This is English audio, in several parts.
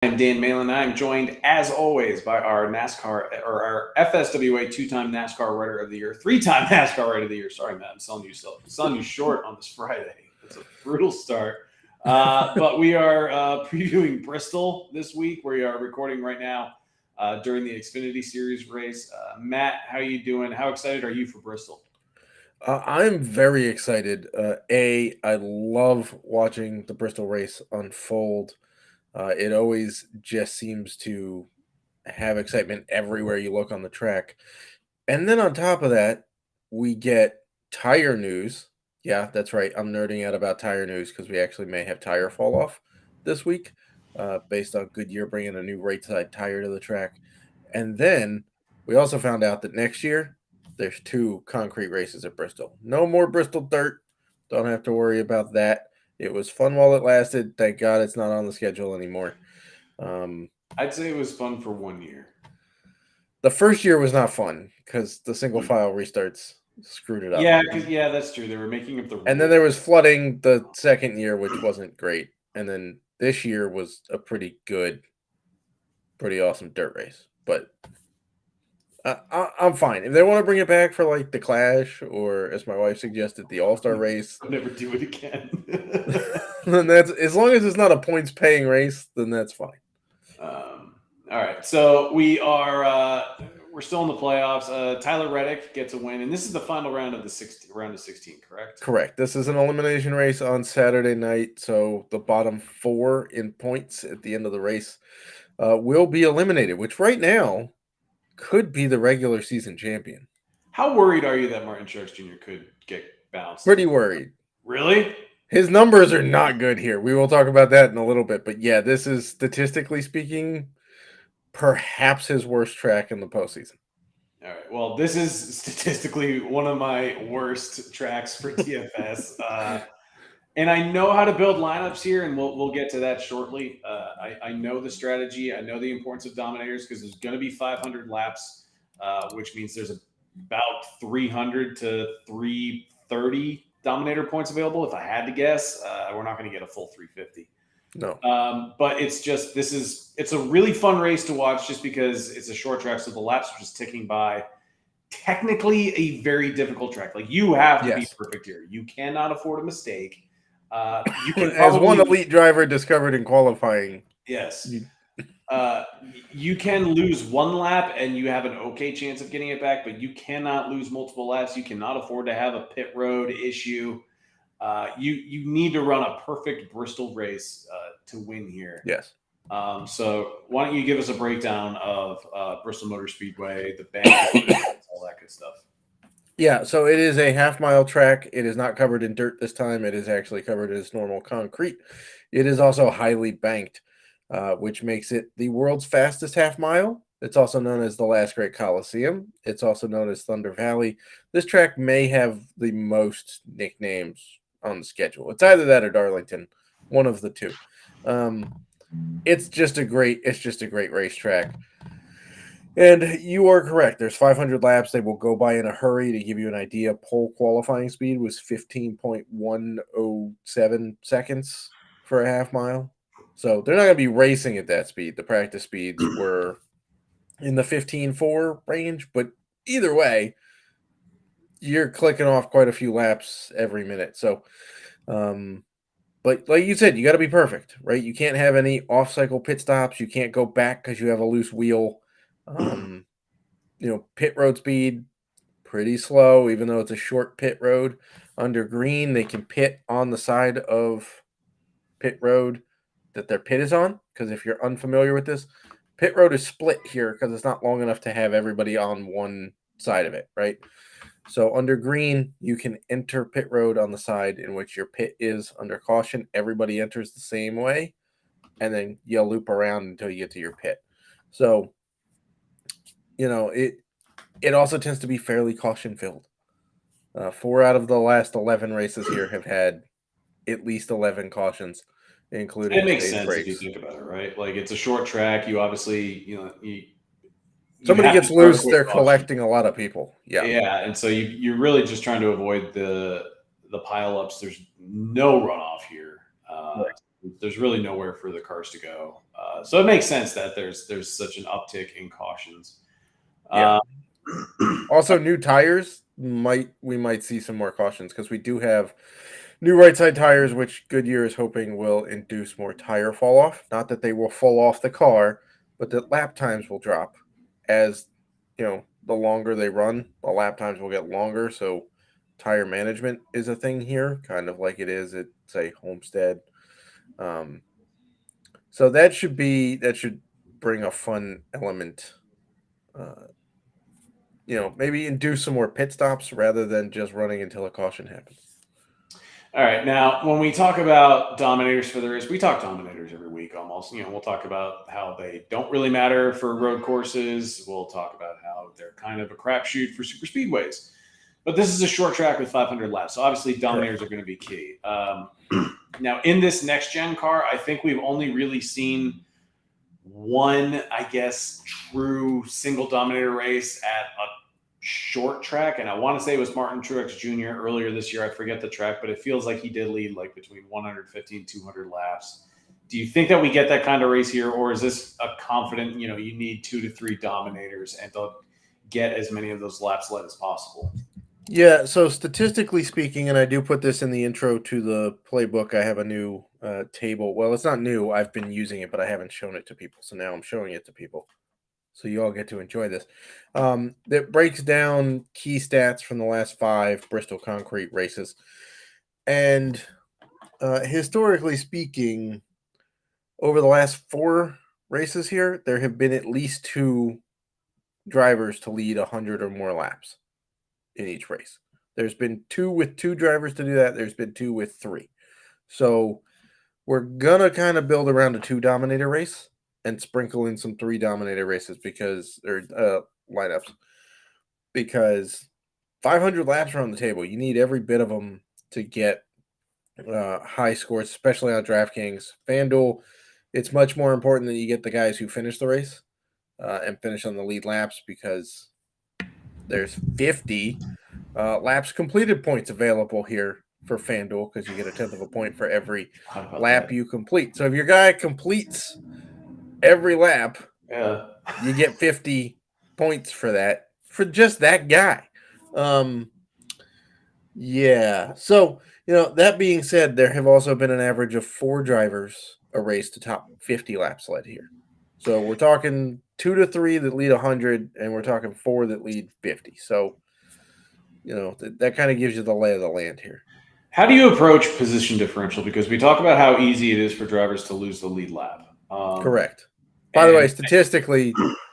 I'm Dan Malin. I'm joined, as always, by our NASCAR or our FSWA two-time NASCAR Writer of the Year, three-time NASCAR Writer of the Year. Sorry, Matt, I'm selling you short on this Friday. It's a brutal start, but we are previewing Bristol this week. We are recording right now during the Xfinity Series race. Matt, how are you doing? How excited are you for Bristol? I'm very excited. I love watching the Bristol race unfold. It always just seems to have excitement everywhere you look on the track. And then on top of that, we get tire news. Yeah, that's right. I'm nerding out about tire news because we actually may have tire fall off this week based on Goodyear bringing a new right side tire to the track. And then we also found out that next year there's two concrete races at Bristol. No more Bristol dirt. Don't have to worry about that. It was fun while it lasted. Thank God it's not on the schedule anymore. I'd say it was fun for 1 year. The first year was not fun because the single file restarts screwed it up. Yeah, that's true. They were making up the rules. And then there was flooding the second year, which wasn't great. And then this year was a pretty awesome dirt race. But I'm fine. If they want to bring it back for like the Clash or, as my wife suggested, the All-Star race, I'll never do it again. then that's, as long as it's not a points paying race, then that's fine. All right, so we're still in the playoffs. Tyler Reddick gets a win, and this is the final round of round of 16, correct? Correct. This is an elimination race on Saturday night, so the bottom four in points at the end of the race will be eliminated, which right now could be the regular season champion. How worried are you that Martin Truex Jr. could get bounced? Pretty worried. Really? His numbers are not good here. We will talk about that in a little bit. But yeah, this is, statistically speaking, perhaps his worst track in the postseason. All right. Well, this is statistically one of my worst tracks for DFS. And I know how to build lineups here, and we'll get to that shortly. I know the strategy. I know the importance of dominators because there's going to be 500 laps, which means there's about 300 to 330 dominator points available. If I had to guess, we're not going to get a full 350. No. But it's a really fun race to watch just because it's a short track, so the laps are just ticking by. Technically, a very difficult track. Like, you have to be perfect here. You cannot afford a mistake. You can as one elite driver discovered in qualifying. Yes. You can lose one lap and you have an okay chance of getting it back, but you cannot lose multiple laps. You cannot afford to have a pit road issue. You need to run a perfect Bristol race to win here. Yes. So why don't you give us a breakdown of Bristol Motor Speedway, the bank, all that good stuff. Yeah, so it is a half-mile track. It is not covered in dirt this time. It is actually covered as normal concrete. It is also highly banked, which makes it the world's fastest half-mile. It's also known as the Last Great Coliseum. It's also known as Thunder Valley. This track may have the most nicknames on the schedule. It's either that or Darlington, one of the two. It's just a great racetrack. And you are correct. There's 500 laps. They will go by in a hurry. To give you an idea, pole qualifying speed was 15.107 seconds for a half mile. So they're not going to be racing at that speed. The practice speeds were in the 15.4 range. But either way, you're clicking off quite a few laps every minute. So, but like you said, you got to be perfect, right? You can't have any off-cycle pit stops. You can't go back because you have a loose wheel. Pit road speed, pretty slow, even though it's a short pit road. Under green, they can pit on the side of pit road that their pit is on, because if you're unfamiliar with this, pit road is split here because it's not long enough to have everybody on one side of it, right? So under green, you can enter pit road on the side in which your pit is. Under caution, everybody enters the same way, and then you'll loop around until you get to your pit. So it also tends to be fairly caution-filled. 4 out of the last 11 races here have had at least 11 cautions, including it makes sense breaks. If you think about it, right? Like, it's a short track. You obviously, somebody gets loose, they're collecting a lot of people. Yeah, and so you're really just trying to avoid the pileups. There's no runoff here. Right. There's really nowhere for the cars to go. So it makes sense that there's such an uptick in cautions. Yeah. Also, new tires we might see some more cautions because we do have new right side tires, which Goodyear is hoping will induce more tire fall off. Not that they will fall off the car, but that lap times will drop as the longer they run, the lap times will get longer. So tire management is a thing here, kind of like it is at say Homestead. So that should bring a fun element. Maybe induce some more pit stops rather than just running until a caution happens. All right. Now, when we talk about dominators for the race, we talk dominators every week almost. We'll talk about how they don't really matter for road courses. We'll talk about how they're kind of a crapshoot for super speedways. But this is a short track with 500 laps. So obviously, dominators are going to be key. Now, in this next-gen car, I think we've only really seen one, I guess, true single dominator race at a short track, and I want to say it was Martin Truex Jr. earlier this year. I forget the track, but it feels like he did lead like between 150 and 200 laps. Do you think that we get that kind of race here, or is this a confident, you need 2 to 3 dominators and they'll get as many of those laps led as possible? Yeah, so statistically speaking, and I do put this in the intro to the playbook, I have a new table. Well, it's not new. I've been using it, but I haven't shown it to people. So now I'm showing it to people. So you all get to enjoy this. That breaks down key stats from the last 5 Bristol Concrete races. And historically speaking, over the last 4 races here, there have been at least 2 drivers to lead 100 or more laps in each race. There's been 2 with 2 drivers to do that. There's been 2 with 3. So we're going to kind of build around a 2 dominator race and sprinkle in some 3 dominator races lineups, because 500 laps are on the table. You need every bit of them to get high scores, especially on DraftKings. FanDuel, it's much more important that you get the guys who finish the race and finish on the lead laps, because there's 50 laps completed points available here for FanDuel, because you get a 10th of a point for every lap you complete. So if your guy completes every lap, you get 50 points for that, for just that guy. Yeah. So, that being said, there have also been an average of 4 drivers a race to top 50 laps led here. So we're talking 2 to 3 that lead 100, and we're talking 4 that lead 50. So, that kind of gives you the lay of the land here. How do you approach position differential? Because we talk about how easy it is for drivers to lose the lead lap. Correct. By the way, statistically,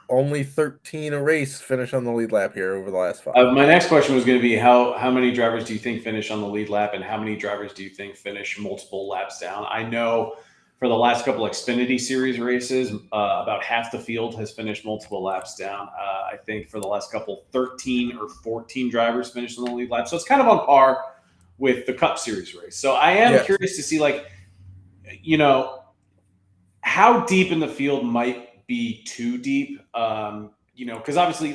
only 13 a race finish on the lead lap here over the last 5. My next question was going to be how many drivers do you think finish on the lead lap, and how many drivers do you think finish multiple laps down? I know for the last couple Xfinity Series races, about half the field has finished multiple laps down. I think for the last couple, 13 or 14 drivers finished on the lead lap. So it's kind of on par with the Cup Series race. So I am curious to see, how deep in the field might be too deep. Because obviously,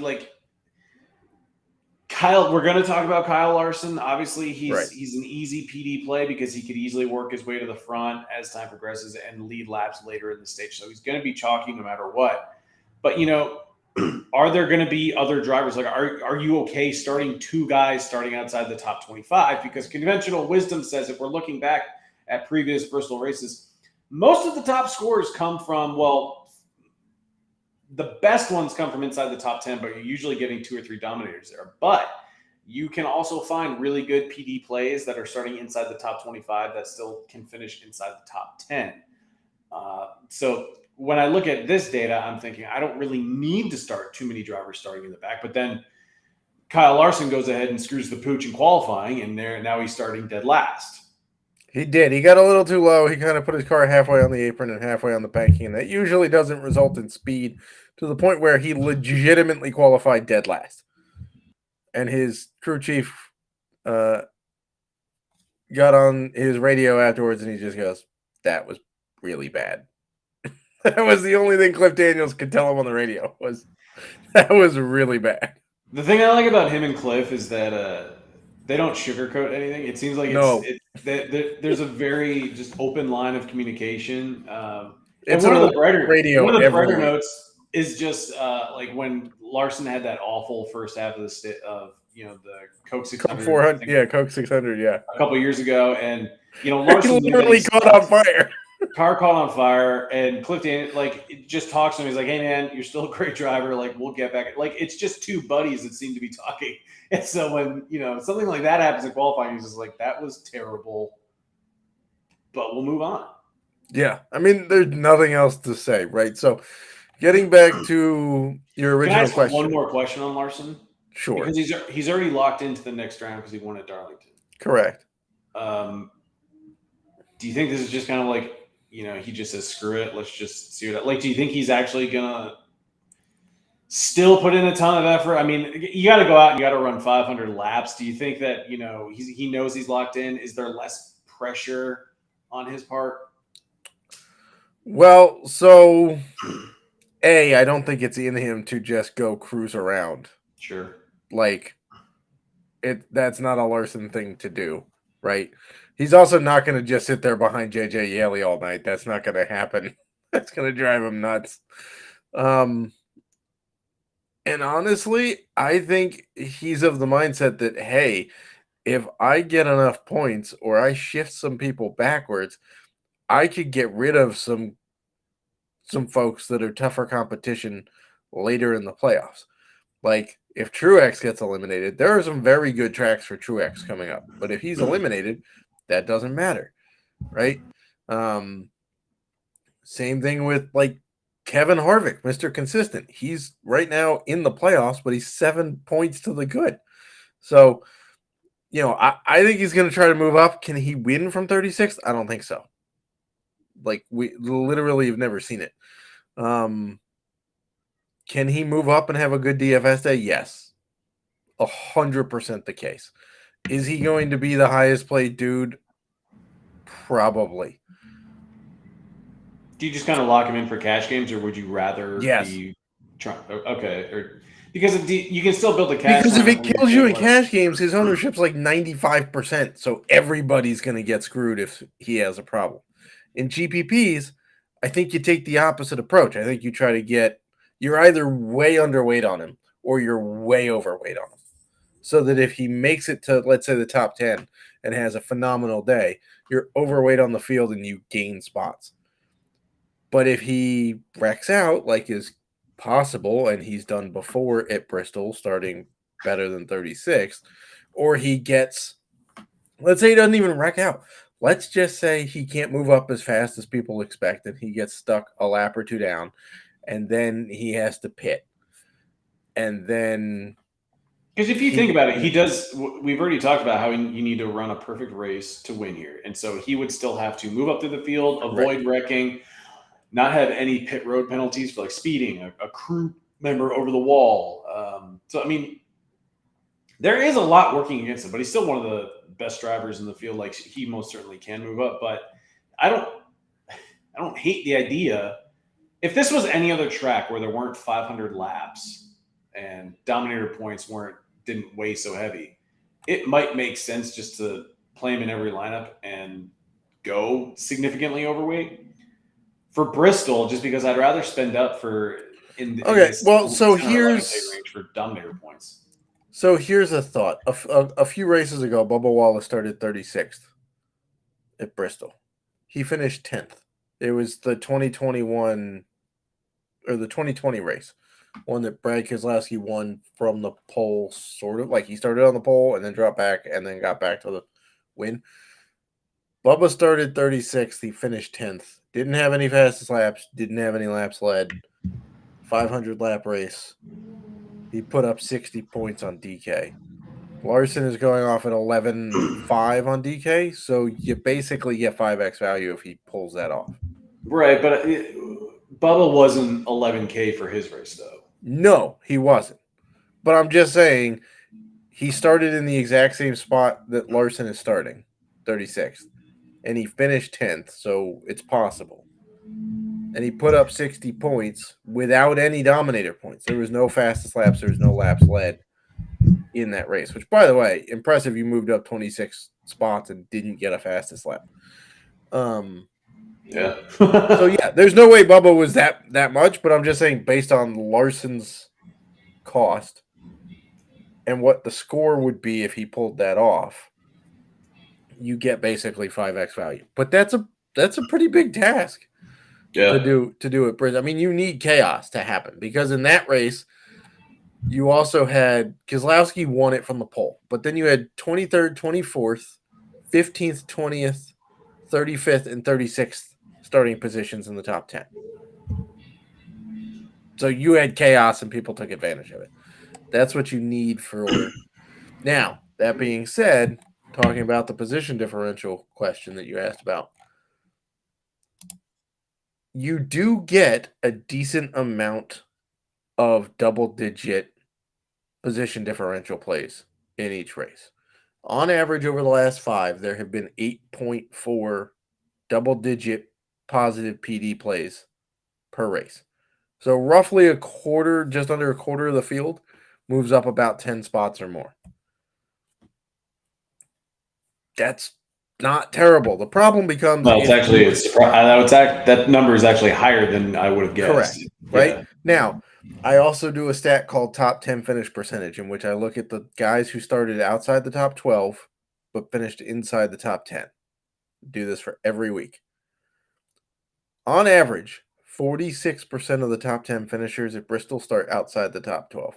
Kyle, we're going to talk about Kyle Larson. Obviously, he's an easy PD play because he could easily work his way to the front as time progresses and lead laps later in the stage. So he's going to be chalky no matter what. But, are there going to be other drivers? Are you okay starting 2 guys starting outside the top 25? Because conventional wisdom says, if we're looking back at previous Bristol races, most of the top scores come from, the best ones come from inside the top 10, but you're usually getting 2 or 3 dominators there. But you can also find really good PD plays that are starting inside the top 25 that still can finish inside the top 10. So when I look at this data, I'm thinking I don't really need to start too many drivers starting in the back. But then Kyle Larson goes ahead and screws the pooch in qualifying, and now he's starting dead last. He did. He got a little too low. He kind of put his car halfway on the apron and halfway on the banking, and that usually doesn't result in speed, to the point where he legitimately qualified dead last. And his crew chief got on his radio afterwards, and he just goes, "That was really bad." That was the only thing Cliff Daniels could tell him on the radio, was that was really bad. The thing I like about him and Cliff is that they don't sugarcoat anything. It seems like there's a very just open line of communication. It's one an of the radio brighter week. notes is just like when Larson had that awful first half of the Coke 600, Coke 400, yeah, Coke 600, yeah. a couple years ago, and He Larson knew that literally caught on fire. Car caught on fire, and Cliff Daniels just talks to him. He's like, "Hey man, you're still a great driver. Like we'll get back." Like it's just two buddies that seem to be talking, and so when something like that happens in qualifying, he's just like, "That was terrible," but we'll move on. Yeah, I mean, there's nothing else to say, right? So, getting back to your original Can I ask question. one more question on Larson? Sure. Because he's already locked into the next round because he won at Darlington. Correct. Do you think this is just kind of like, he just says, screw it, let's just see what, do you think he's actually going to still put in a ton of effort? I mean, you got to go out and you got to run 500 laps. Do you think that, he knows he's locked in? Is there less pressure on his part? Well, so I don't think it's in him to just go cruise around. Sure. That's not a Larson thing to do, right? He's also not going to just sit there behind JJ Yaley all night. That's not going to happen. That's going to drive him nuts. And honestly, I think he's of the mindset that, hey, if I get enough points or I shift some people backwards, I could get rid of some folks that are tougher competition later in the playoffs. Like if Truex gets eliminated, there are some very good tracks for Truex coming up. But if he's eliminated, that doesn't matter, right? Same thing with Kevin Harvick, Mr. Consistent. He's right now in the playoffs, but he's 7 points to the good. So, I think he's going to try to move up. Can he win from 36th? I don't think so. We literally have never seen it. Can he move up and have a good DFS day? Yes. 100% the case. Is he going to be the highest played dude? Probably. Do you just kind of lock him in for cash games, or would you rather be trying? Okay, because you can still build a cash. Because if it kills you in cash games, his ownership's 95%. So everybody's going to get screwed if he has a problem. In GPPs, I think you take the opposite approach. I think you try to you're either way underweight on him or you're way overweight on him. So that if he makes it to, let's say, the top 10 and has a phenomenal day, you're overweight on the field and you gain spots. But if he wrecks out, like is possible, and he's done before at Bristol, starting better than 36th, or he gets, let's say he doesn't even wreck out. Let's just say he can't move up as fast as people expect, and he gets stuck a lap or two down, and then he has to pit. And then... Because if you think about it, he does. We've already talked about how you need to run a perfect race to win here. And so he would still have to move up through the field, avoid wrecking, not have any pit road penalties for speeding, a crew member over the wall. So, I mean, there is a lot working against him, but he's still one of the best drivers in the field. He most certainly can move up, but I don't hate the idea. If this was any other track where there weren't 500 laps and Dominator points didn't weigh so heavy, it might make sense just to play him in every lineup and go significantly overweight. For Bristol, just because I'd rather spend up for here's range for Dominator points. So here's a thought. A few races ago, Bubba Wallace started 36th at Bristol. He finished 10th. It was the 2021 or the 2020 race, one that Brad Keselowski won from the pole, sort of. He started on the pole and then dropped back and then got back to the win. Bubba started 36th. He finished 10th. Didn't have any fastest laps. Didn't have any laps led. 500 lap race. He put up 60 points on DK. Larson is going off at 11.5 on DK, so you basically get 5x value if he pulls that off. Right, but Bubba wasn't 11K for his race, though. No, he wasn't. But I'm just saying, he started in the exact same spot that Larson is starting, 36th. And he finished 10th, so it's possible. And he put up 60 points without any Dominator points. There was no fastest laps. There was no laps led in that race, which, by the way, impressive. You moved up 26 spots and didn't get a fastest lap. Yeah. So yeah, there's no way Bubba was that much, but I'm just saying based on Larson's cost and what the score would be if he pulled that off, you get basically 5x value. But that's a pretty big task Yeah. to do it, Briz. I mean, you need chaos to happen because in that race, you also had Keselowski won it from the pole, but then you had 23rd, 24th, 15th, 20th, 35th, and 36th starting positions in the top 10. So you had chaos and people took advantage of it. That's what you need for. Now, that being said, talking about the position differential question that you asked about, you do get a decent amount of double digit position differential plays in each race. On average, over the last 5, there have been 8.4 double digit positive PD plays per race. So roughly a quarter, just under a quarter of the field moves up about 10 spots or more. That's not terrible. The problem becomes No, it's actually that number is actually higher than I would have guessed. correct, right? Yeah. Now, I also do a stat called top 10 finish percentage, in which I look at the guys who started outside the top 12 but finished inside the top 10. Do this for every week. On average, 46% of the top 10 finishers at Bristol start outside the top 12.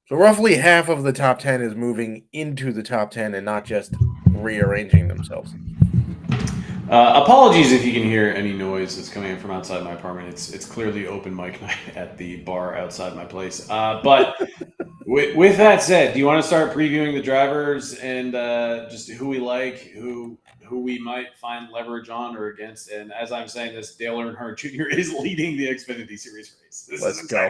So roughly half of the top 10 is moving into the top 10 and not just rearranging themselves. Apologies if you can hear any noise that's coming in from outside my apartment. It's clearly open mic night at the bar outside my place. But with that said, do you want to start previewing the drivers and just who we like, who we might find leverage on or against? And as I'm saying this, Dale Earnhardt Jr. is leading the Xfinity Series race. Let's go.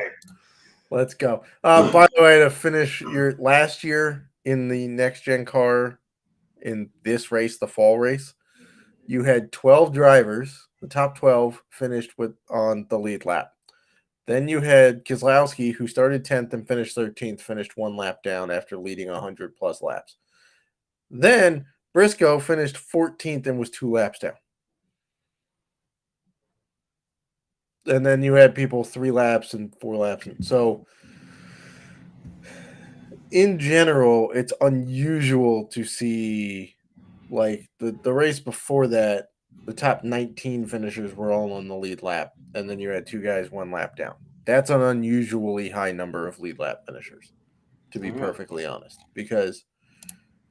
Let's go. By the way, to finish your last year in the next gen car in this race, the fall race, you had 12 drivers. The top 12 finished on the lead lap. Then you had Keselowski, who started 10th and finished 13th, finished one lap down after leading 100 plus laps. Then Briscoe finished 14th and was 2 laps down. And then you had people 3 laps and 4 laps. So in general, it's unusual to see, like, the race before that, the top 19 finishers were all on the lead lap, and then you had 2 guys 1 lap down. That's an unusually high number of lead lap finishers, to be perfectly honest, because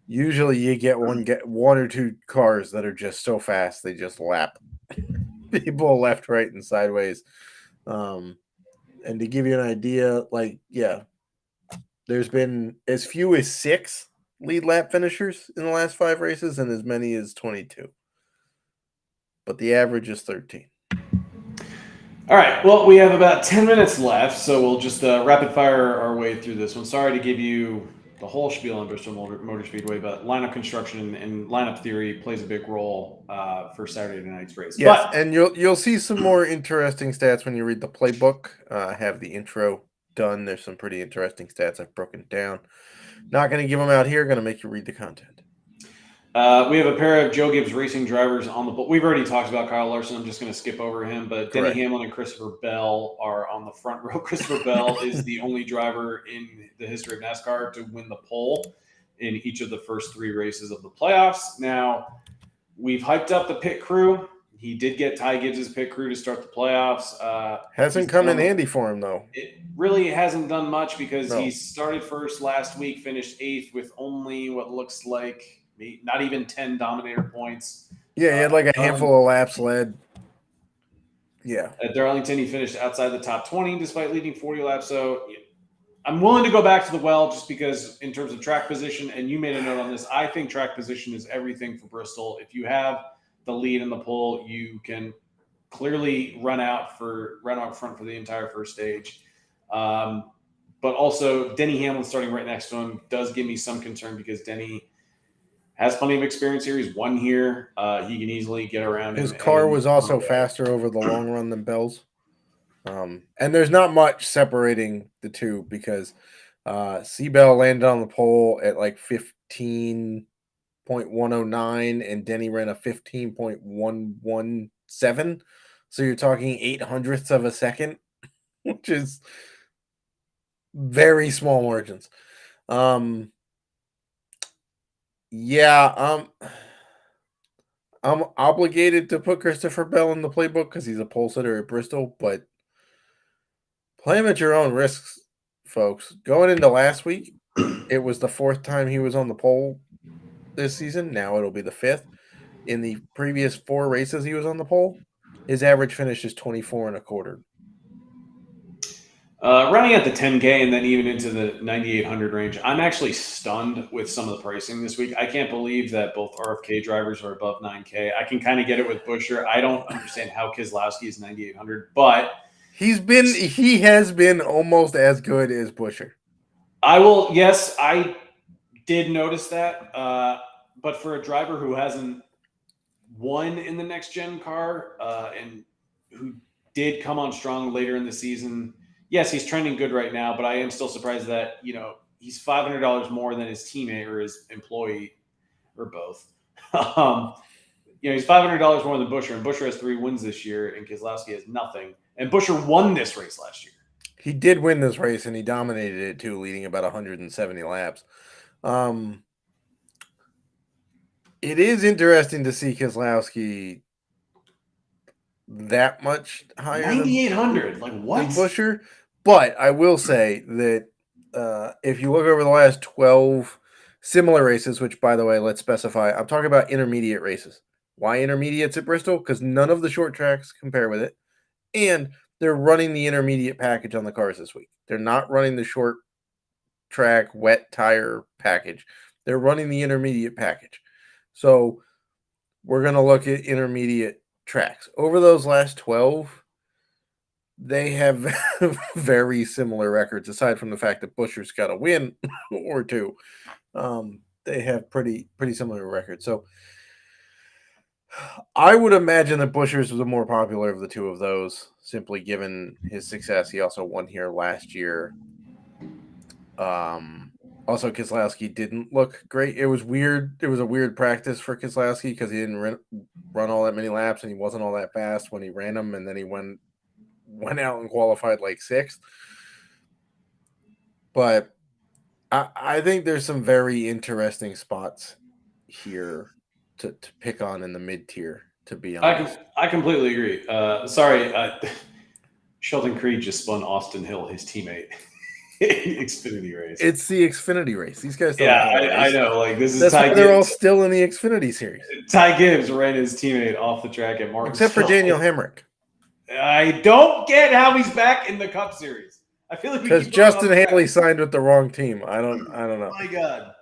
usually you get one or 2 cars that are just so fast they just lap people left, right, and sideways. And to give you an idea, like, yeah, there's been as few as 6 lead lap finishers in the last 5 races and as many as 22. But the average is 13. All right. Well, we have about 10 minutes left, so we'll just rapid fire our way through this one. Sorry to give you the whole spiel on Bristol Motor Speedway, but lineup construction and lineup theory plays a big role for Saturday night's race. Yes, but, and you'll see some more interesting stats when you read the playbook. I have the intro done. There's some pretty interesting stats I've broken down. Not going to give them out here. Going to make you read the content. We have a pair of Joe Gibbs Racing drivers on the board. We've already talked about Kyle Larson. I'm just going to skip over him. But Correct. Denny Hamlin and Christopher Bell are on the front row. Christopher Bell is the only driver in the history of NASCAR to win the pole in each of the first 3 races of the playoffs. Now, we've hyped up the pit crew. He did get Ty Gibbs' pit crew to start the playoffs. Hasn't come in handy for him, though. It really hasn't done much because he started first last week, finished 8th with only what looks like not even 10 dominator points. Yeah, he had like a handful of laps led. Yeah. At Darlington, he finished outside the top 20 despite leading 40 laps. So I'm willing to go back to the well just because in terms of track position, and you made a note on this, I think track position is everything for Bristol. If you have the lead in the pole, you can clearly run out front for the entire first stage. But also Denny Hamlin starting right next to him does give me some concern because Denny has plenty of experience here. He's won here. He can easily get around. His car was also faster over the long run than Bell's. And there's not much separating the two because Seabell landed on the pole at like 15 15.109 and Denny ran a 15.117. So you're talking 800ths of a second, which is very small margins. Yeah, I'm obligated to put Christopher Bell in the playbook because he's a pole sitter at Bristol, but play him at your own risks, folks. Going into last week, it was the 4th time he was on the pole this season. Now it'll be the 5th. In the previous 4 races he was on the pole, his average finish is 24 and a quarter. Running at the 10K and then even into the 9,800 range, I'm actually stunned with some of the pricing this week. I can't believe that both RFK drivers are above 9K. I can kind of get it with Buescher. I don't understand how Keselowski is 9,800, but he has been almost as good as Buescher. Yes, I did notice that. But for a driver who hasn't won in the next gen car and who did come on strong later in the season, yes, he's trending good right now, but I am still surprised that, he's $500 more than his teammate or his employee or both. He's $500 more than Buescher, and Buescher has 3 wins this year, and Keselowski has nothing. And Buescher won this race last year. He did win this race, and he dominated it too, leading about 170 laps. It is interesting to see Keselowski that much higher 9,800. Like what? Than Buescher. But I will say that if you look over the last 12 similar races, which, by the way, let's specify, I'm talking about intermediate races. Why intermediates at Bristol? Because none of the short tracks compare with it. And they're running the intermediate package on the cars this week. They're not running the short track wet tire package. They're running the intermediate package. So we're going to look at intermediate tracks. Over those last 12, they have very similar records, aside from the fact that Buescher's got a win or 2. They have pretty similar records. So I would imagine that Buescher's was the more popular of the 2 of those, simply given his success. He also won here last year. Also, Keselowski didn't look great. It was weird. It was a weird practice for Keselowski because he didn't run all that many laps, and he wasn't all that fast when he ran them, and then he went out and qualified like 6th. But I think there's some very interesting spots here to pick on in the mid-tier, to be honest. I completely agree. Sorry, Sheldon Creed just spun Austin Hill, his teammate. Xfinity race. It's the Xfinity race. These guys don't I know. Like this is That's Ty why they're all still in the Xfinity series. Ty Gibbs ran his teammate off the track at Martinsville. Except for Daniel Hemrick. I don't get how he's back in the Cup Series. I feel like because Justin Haley signed with the wrong team. I don't know. Oh my God.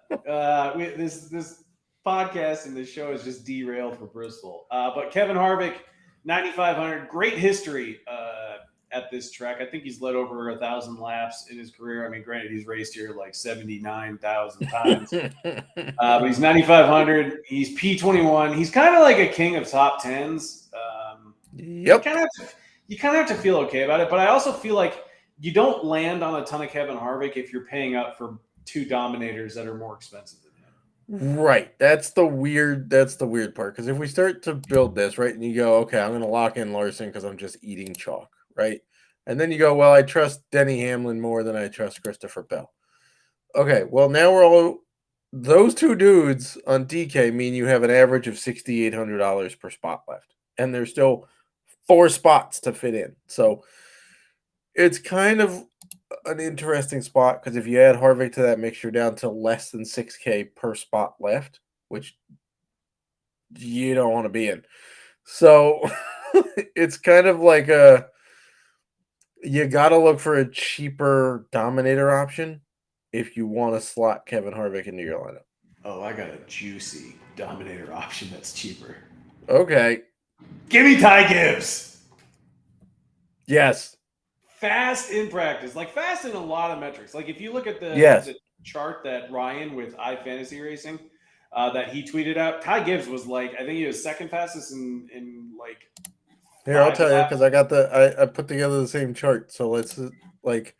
This podcast and this show is just derailed for Bristol. But Kevin Harvick, 9,500, great history at this track. I think he's led over 1,000 laps in his career. I mean, granted, he's raced here like 79,000 times. But he's 9,500. He's P21. He's kind of like a king of top tens. Yep. You kind of have to feel okay about it. But I also feel like you don't land on a ton of Kevin Harvick if you're paying up for 2 dominators that are more expensive than him. Right. That's the weird part. Because if we start to build this, right, and you go, okay, I'm going to lock in Larson because I'm just eating chalk, right? And then you go, well, I trust Denny Hamlin more than I trust Christopher Bell. Okay, well, now those 2 dudes on DK mean you have an average of $6,800 per spot left. And there's still 4 spots to fit in. So it's kind of an interesting spot because if you add Harvick to that mix, you're down to less than $6K per spot left, which you don't want to be in. So it's kind of like you got to look for a cheaper dominator option if you want to slot Kevin Harvick into your lineup. Oh, I got a juicy dominator option that's cheaper. Okay. Give me Ty Gibbs. Yes. Fast in practice, like fast in a lot of metrics. Like if you look at the chart that Ryan with iFantasy Racing that he tweeted out, Ty Gibbs was like, I think he was second fastest in like. Here, I'll tell you because I got I put together the same chart. So let's like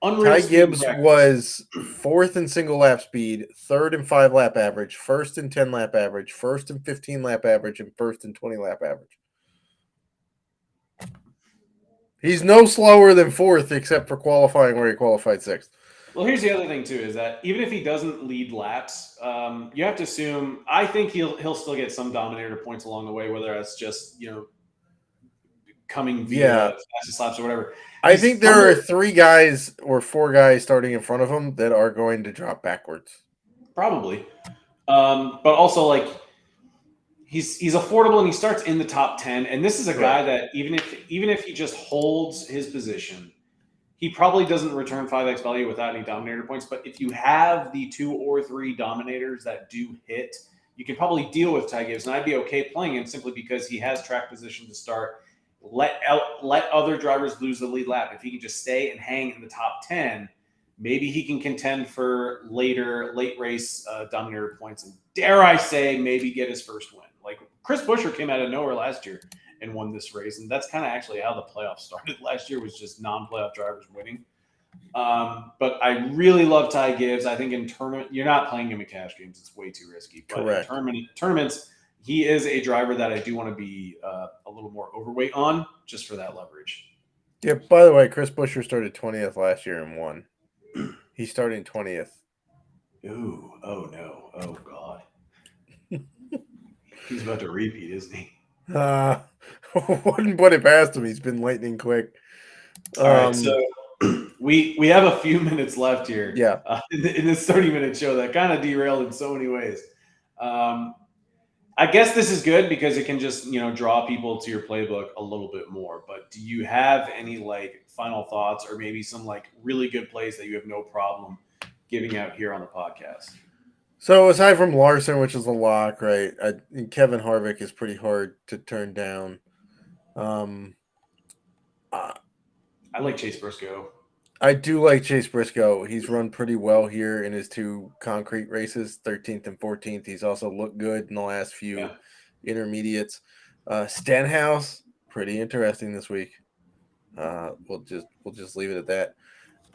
Unreal Ty speed in Gibbs practice. was 4th in single lap speed, 3rd in 5 lap average, 1st in 10 lap average, 1st in 15 lap average, and 1st in 20 lap average. He's no slower than 4th except for qualifying where he qualified 6th. Well, here's the other thing too: is that even if he doesn't lead laps, you have to assume. I think he'll still get some dominator points along the way, whether that's just coming via fastest laps or whatever. I think there are 3 guys or 4 guys starting in front of him that are going to drop backwards. Probably, but also like he's affordable and he starts in the top 10. And this is a guy that even if he just holds his position, he probably doesn't return 5x value without any dominator points. But if you have the 2 or 3 dominators that do hit, you can probably deal with Ty Gibbs, and I'd be okay playing him simply because he has track position to start. Let other drivers lose the lead lap. If he can just stay and hang in the top 10, maybe he can contend for late race dominator points, and dare I say, maybe get his first win. Like Chris Buescher came out of nowhere last year and won this race, and that's kind of actually how the playoffs started last year, was just non-playoff drivers winning. But I really love Ty Gibbs. I think in tournament, you're not playing him in cash games; it's way too risky. But Correct. In tournaments, he is a driver that I do want to be a little more overweight on, just for that leverage. Yeah. By the way, Chris Buescher started 20th last year and won. He's starting 20th. Ooh! Oh no! Oh God! He's about to repeat, isn't he? Wouldn't put it past him. He's been lightning quick. All right, so we have a few minutes left here. Yeah. In this 30-minute show that kind of derailed in so many ways. I guess this is good because it can just draw people to your playbook a little bit more. But do you have any like final thoughts or maybe some like really good plays that you have no problem giving out here on the podcast? So aside from Larson, which is a lock, right? Kevin Harvick is pretty hard to turn down. I like Chase Briscoe. I do like Chase Briscoe. He's run pretty well here in his 2 concrete races, 13th and 14th. He's also looked good in the last few intermediates. Stenhouse, pretty interesting this week. We'll just leave it at that.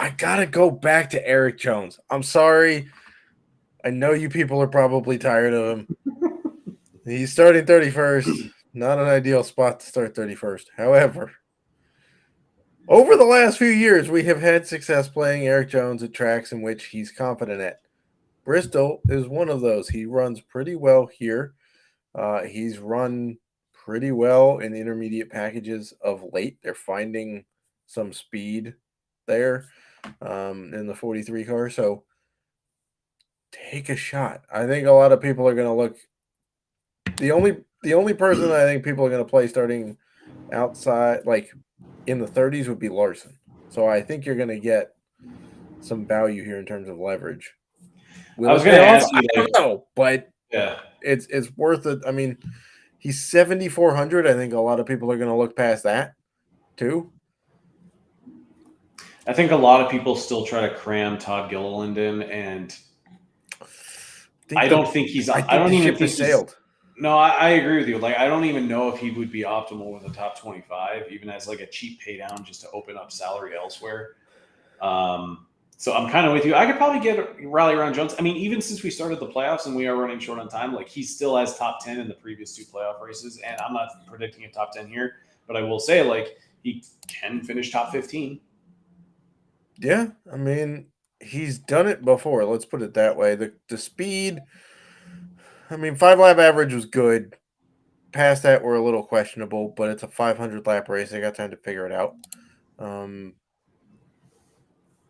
I gotta go back to Eric Jones. I'm sorry. I know you people are probably tired of him. He's starting 31st. Not an ideal spot to start 31st. However, over the last few years, we have had success playing Eric Jones at tracks in which he's confident at. Bristol is one of those. He runs pretty well here. He's run pretty well in intermediate packages of late. They're finding some speed there in the 43 car. So take a shot. I think a lot of people are going to look. The only person I think people are going to play starting outside, like in the 30s, would be Larson. So I think you're going to get some value here in terms of leverage. I was going to ask you, I don't know, but yeah, it's worth it. I mean, he's 7,400. I think a lot of people are going to look past that too. I think a lot of people still try to cram Todd Gilliland in, and I don't think he's. I don't even think sailed. No, I agree with you. Like, I don't even know if he would be optimal with a top 25, even as like a cheap pay down just to open up salary elsewhere. So I'm kind of with you. I could probably get Rally around Jones. I mean, even since we started the playoffs and we are running short on time, like he still has top 10 in the previous 2 playoff races. And I'm not predicting a top 10 here, but I will say like he can finish top 15. Yeah. I mean, he's done it before. Let's put it that way. The speed, I mean, 5 lap average was good. Past that, we're a little questionable, but it's a 500 lap race. I got time to figure it out.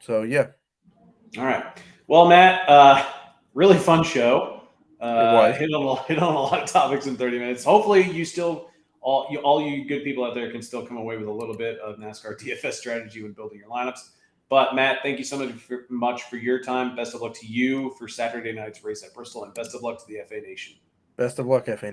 So yeah. All right. Well, Matt, really fun show. Hit on a lot of topics in 30 minutes. Hopefully, you still all you good people out there can still come away with a little bit of NASCAR DFS strategy when building your lineups. But Matt, thank you so much for your time. Best of luck to you for Saturday night's race at Bristol, and best of luck to the FA Nation. Best of luck, FA